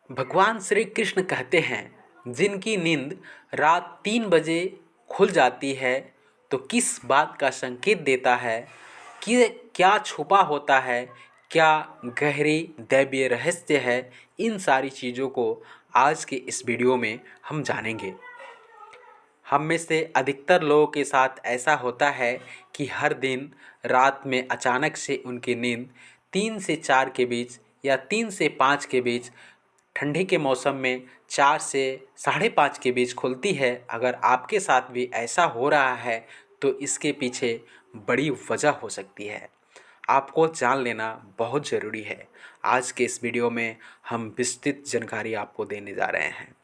भगवान श्री कृष्ण कहते हैं जिनकी नींद रात 3 बजे खुल जाती है तो किस बात का संकेत देता है कि क्या छुपा होता है, क्या गहरी दैवीय रहस्य है। इन सारी चीज़ों को आज के इस वीडियो में हम जानेंगे। हम में से अधिकतर लोगों के साथ ऐसा होता है कि हर दिन रात में अचानक से उनकी नींद 3 से 4 के बीच या 3 से 5 के बीच, ठंडी के मौसम में 4 से 5:30 के बीच खुलती है। अगर आपके साथ भी ऐसा हो रहा है तो इसके पीछे बड़ी वजह हो सकती है। आपको जान लेना बहुत ज़रूरी है। आज के इस वीडियो में हम विस्तृत जानकारी आपको देने जा रहे हैं।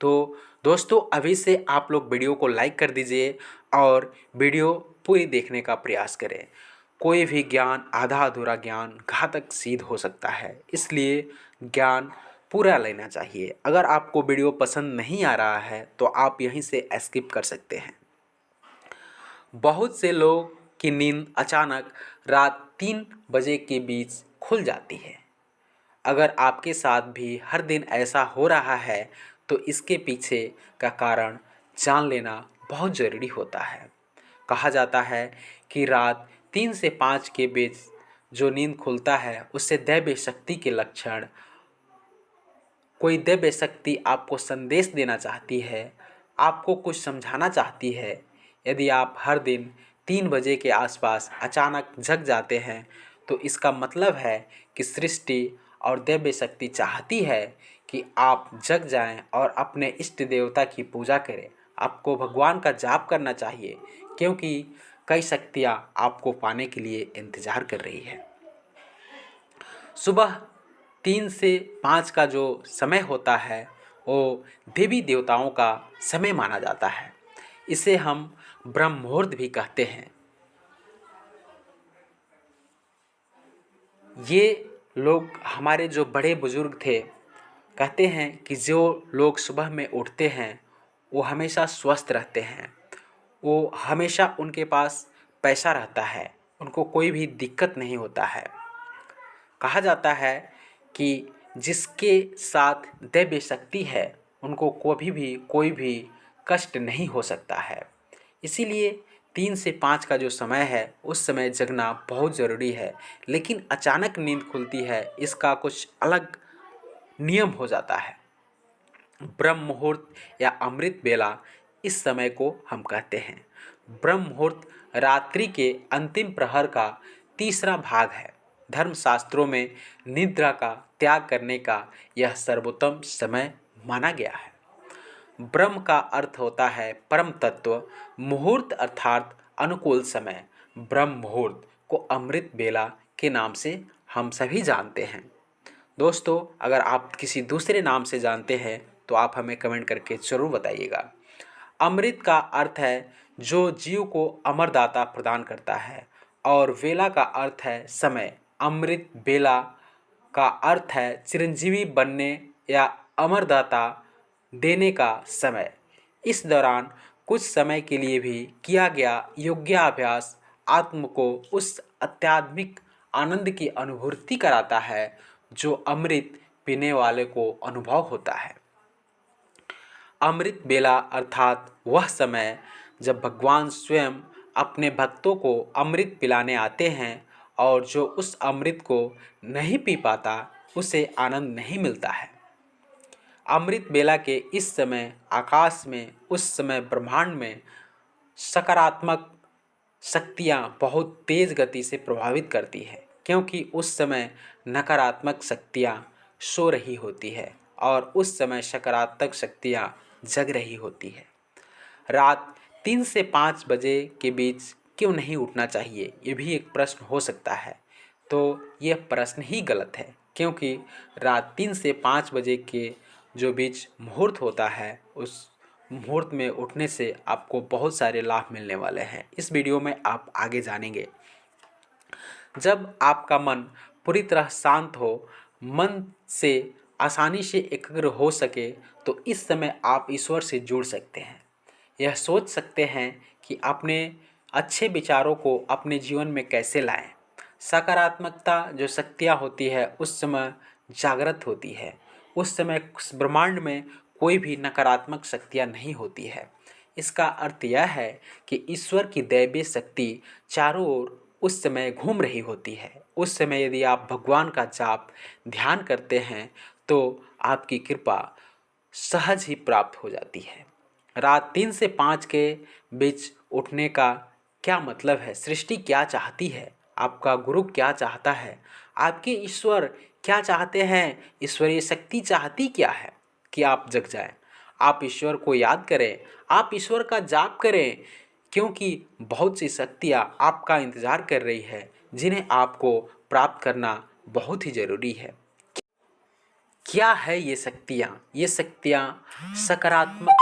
तो दोस्तों, अभी से आप लोग वीडियो को लाइक कर दीजिए और वीडियो पूरी देखने का प्रयास करें। कोई भी ज्ञान, आधा अधूरा ज्ञान घातक सिद्ध हो सकता है, इसलिए ज्ञान पूरा लेना चाहिए। अगर आपको वीडियो पसंद नहीं आ रहा है तो आप यहीं से स्किप कर सकते हैं। बहुत से लोग की नींद अचानक रात 3 बजे के बीच खुल जाती है। अगर आपके साथ भी हर दिन ऐसा हो रहा है तो इसके पीछे का कारण जान लेना बहुत ज़रूरी होता है। कहा जाता है कि रात 3 से 5 के बीच जो नींद खुलता है उससे दैवीय शक्ति के लक्षण, कोई दिव्य शक्ति आपको संदेश देना चाहती है, आपको कुछ समझाना चाहती है। यदि आप हर दिन 3 बजे के आसपास अचानक जग जाते हैं तो इसका मतलब है कि सृष्टि और दिव्य शक्ति चाहती है कि आप जग जाएं और अपने इष्ट देवता की पूजा करें। आपको भगवान का जाप करना चाहिए क्योंकि कई शक्तियाँ आपको पाने के लिए इंतज़ार कर रही है। सुबह 3 से 5 का जो समय होता है वो देवी देवताओं का समय माना जाता है। इसे हम ब्रह्म मुहूर्त भी कहते हैं। ये लोग, हमारे जो बड़े बुजुर्ग थे, कहते हैं कि जो लोग सुबह में उठते हैं वो हमेशा स्वस्थ रहते हैं, वो हमेशा उनके पास पैसा रहता है, उनको कोई भी दिक्कत नहीं होता है। कहा जाता है कि जिसके साथ दैवीय शक्ति है उनको कभी भी कोई भी कष्ट नहीं हो सकता है। इसीलिए 3 से 5 का जो समय है उस समय जगना बहुत ज़रूरी है। लेकिन अचानक नींद खुलती है, इसका कुछ अलग नियम हो जाता है। ब्रह्म मुहूर्त या अमृत बेला, इस समय को हम कहते हैं। ब्रह्म मुहूर्त रात्रि के अंतिम प्रहर का तीसरा भाग है। धर्मशास्त्रों में निद्रा का त्याग करने का यह सर्वोत्तम समय माना गया है। ब्रह्म का अर्थ होता है परम तत्व, मुहूर्त अर्थात अनुकूल समय। ब्रह्म मुहूर्त को अमृत बेला के नाम से हम सभी जानते हैं। दोस्तों, अगर आप किसी दूसरे नाम से जानते हैं तो आप हमें कमेंट करके ज़रूर बताइएगा। अमृत का अर्थ है जो जीव को अमरदाता प्रदान करता है और वेला का अर्थ है समय। अमृत बेला का अर्थ है चिरंजीवी बनने या अमरदाता देने का समय। इस दौरान कुछ समय के लिए भी किया गया योगाभ्यास आत्म को उस आध्यात्मिक आनंद की अनुभूति कराता है जो अमृत पीने वाले को अनुभव होता है। अमृत बेला अर्थात वह समय जब भगवान स्वयं अपने भक्तों को अमृत पिलाने आते हैं और जो उस अमृत को नहीं पी पाता उसे आनंद नहीं मिलता है। अमृत बेला के इस समय आकाश में, उस समय ब्रह्मांड में सकारात्मक शक्तियाँ बहुत तेज़ गति से प्रभावित करती है क्योंकि उस समय नकारात्मक शक्तियाँ सो रही होती है और उस समय सकारात्मक शक्तियाँ जग रही होती है। रात 3 से 5 बजे के बीच क्यों नहीं उठना चाहिए, ये भी एक प्रश्न हो सकता है। तो यह प्रश्न ही गलत है क्योंकि रात 3 से 5 बजे के जो बीच मुहूर्त होता है उस मुहूर्त में उठने से आपको बहुत सारे लाभ मिलने वाले हैं। इस वीडियो में आप आगे जानेंगे। जब आपका मन पूरी तरह शांत हो, मन से आसानी से एकाग्र हो सके तो इस समय आप ईश्वर से जुड़ सकते हैं। यह सोच सकते हैं कि अपने अच्छे विचारों को अपने जीवन में कैसे लाएं। सकारात्मकता जो शक्तियाँ होती है उस समय जागृत होती है। उस समय ब्रह्मांड में कोई भी नकारात्मक शक्तियाँ नहीं होती है। इसका अर्थ यह है कि ईश्वर की दैवीय शक्ति चारों ओर उस समय घूम रही होती है। उस समय यदि आप भगवान का जाप ध्यान करते हैं तो आपकी कृपा सहज ही प्राप्त हो जाती है। रात 3 से 5 के बीच उठने का क्या मतलब है? सृष्टि क्या चाहती है? आपका गुरु क्या चाहता है? आपके ईश्वर क्या चाहते हैं? ईश्वरीय शक्ति चाहती क्या है? कि आप जग जाएं, आप ईश्वर को याद करें, आप ईश्वर का जाप करें, क्योंकि बहुत सी शक्तियाँ आपका इंतज़ार कर रही है जिन्हें आपको प्राप्त करना बहुत ही ज़रूरी है। क्या है ये शक्तियाँ? ये शक्तियाँ सकारात्मक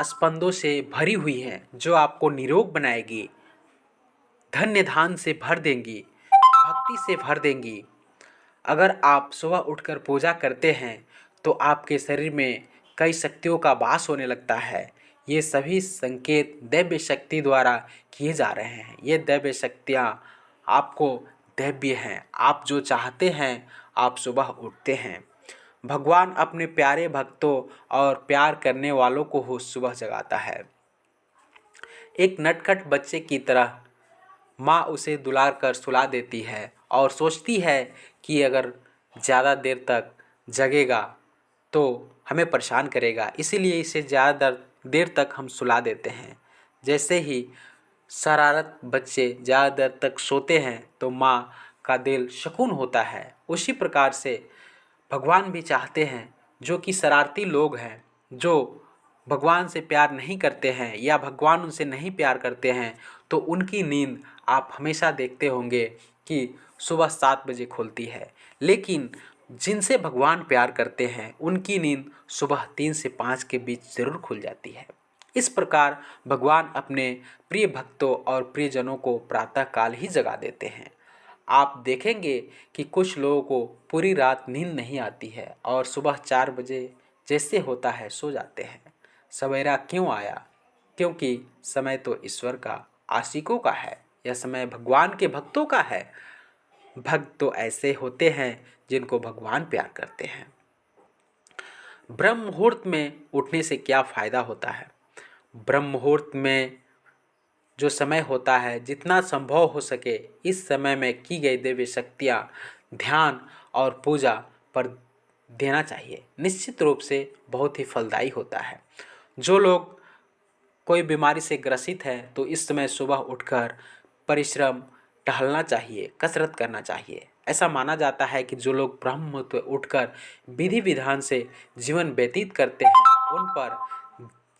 स्पंदों से भरी हुई हैं जो आपको निरोग बनाएगी, धन्य धान से भर देंगी, भक्ति से भर देंगी। अगर आप सुबह उठकर पूजा करते हैं तो आपके शरीर में कई शक्तियों का वास होने लगता है। ये सभी संकेत दैव्य शक्ति द्वारा किए जा रहे हैं। ये दैव्य शक्तियाँ आपको दैव्य हैं। आप जो चाहते हैं आप सुबह उठते हैं। भगवान अपने प्यारे भक्तों और प्यार करने वालों को हो सुबह जगाता है। एक नटखट बच्चे की तरह माँ उसे दुलार कर सुला देती है और सोचती है कि अगर ज़्यादा देर तक जगेगा तो हमें परेशान करेगा, इसीलिए इसे ज़्यादा देर तक हम सुला देते हैं। जैसे ही शरारत बच्चे ज़्यादा देर तक सोते हैं तो माँ का दिल सुकून होता है। उसी प्रकार से भगवान भी चाहते हैं जो कि शरारती लोग हैं, जो भगवान से प्यार नहीं करते हैं या भगवान उनसे नहीं प्यार करते हैं, तो उनकी नींद आप हमेशा देखते होंगे कि सुबह 7 बजे खुलती है। लेकिन जिनसे भगवान प्यार करते हैं उनकी नींद सुबह 3 से 5 के बीच ज़रूर खुल जाती है। इस प्रकार भगवान अपने प्रिय भक्तों और प्रियजनों को प्रातःकाल ही जगा देते हैं। आप देखेंगे कि कुछ लोगों को पूरी रात नींद नहीं आती है और सुबह 4 बजे जैसे होता है सो जाते हैं। सवेरा क्यों आया? क्योंकि समय तो ईश्वर का, आशिकों का है। यह समय भगवान के भक्तों का है। भक्त तो ऐसे होते हैं जिनको भगवान प्यार करते हैं। ब्रह्म मुहूर्त में उठने से क्या फ़ायदा होता है? ब्रह्म मुहूर्त में जो समय होता है, जितना संभव हो सके इस समय में की गई दिव्य शक्तियाँ ध्यान और पूजा पर देना चाहिए। निश्चित रूप से बहुत ही फलदायी होता है। जो लोग कोई बीमारी से ग्रसित है तो इस समय सुबह उठकर परिश्रम, टहलना चाहिए, कसरत करना चाहिए। ऐसा माना जाता है कि जो लोग ब्रह्म मुहूर्त में उठकर विधि विधान से जीवन व्यतीत करते हैं उन पर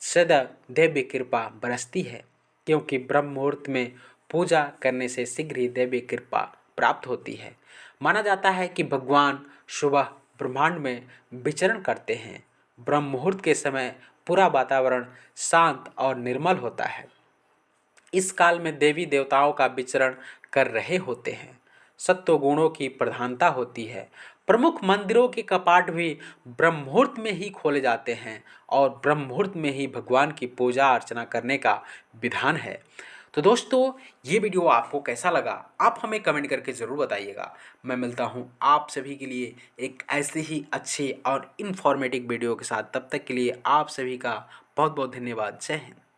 सदा दैवीय कृपा बरसती है, क्योंकि ब्रह्म मुहूर्त में पूजा करने से शीघ्र ही दैवीय कृपा प्राप्त होती है। माना जाता है कि भगवान सुबह ब्रह्मांड में विचरण करते हैं। ब्रह्म मुहूर्त के समय पूरा वातावरण शांत और निर्मल होता है। इस काल में देवी देवताओं का विचरण कर रहे होते हैं। सत्व गुणों की प्रधानता होती है। प्रमुख मंदिरों के कपाट भी ब्रह्म मुहूर्त में ही खोले जाते हैं और ब्रह्म मुहूर्त में ही भगवान की पूजा अर्चना करने का विधान है। तो दोस्तों, ये वीडियो आपको कैसा लगा आप हमें कमेंट करके ज़रूर बताइएगा। मैं मिलता हूँ आप सभी के लिए एक ऐसे ही अच्छे और इन्फॉर्मेटिव वीडियो के साथ। तब तक के लिए आप सभी का बहुत बहुत धन्यवाद। जय हिंद।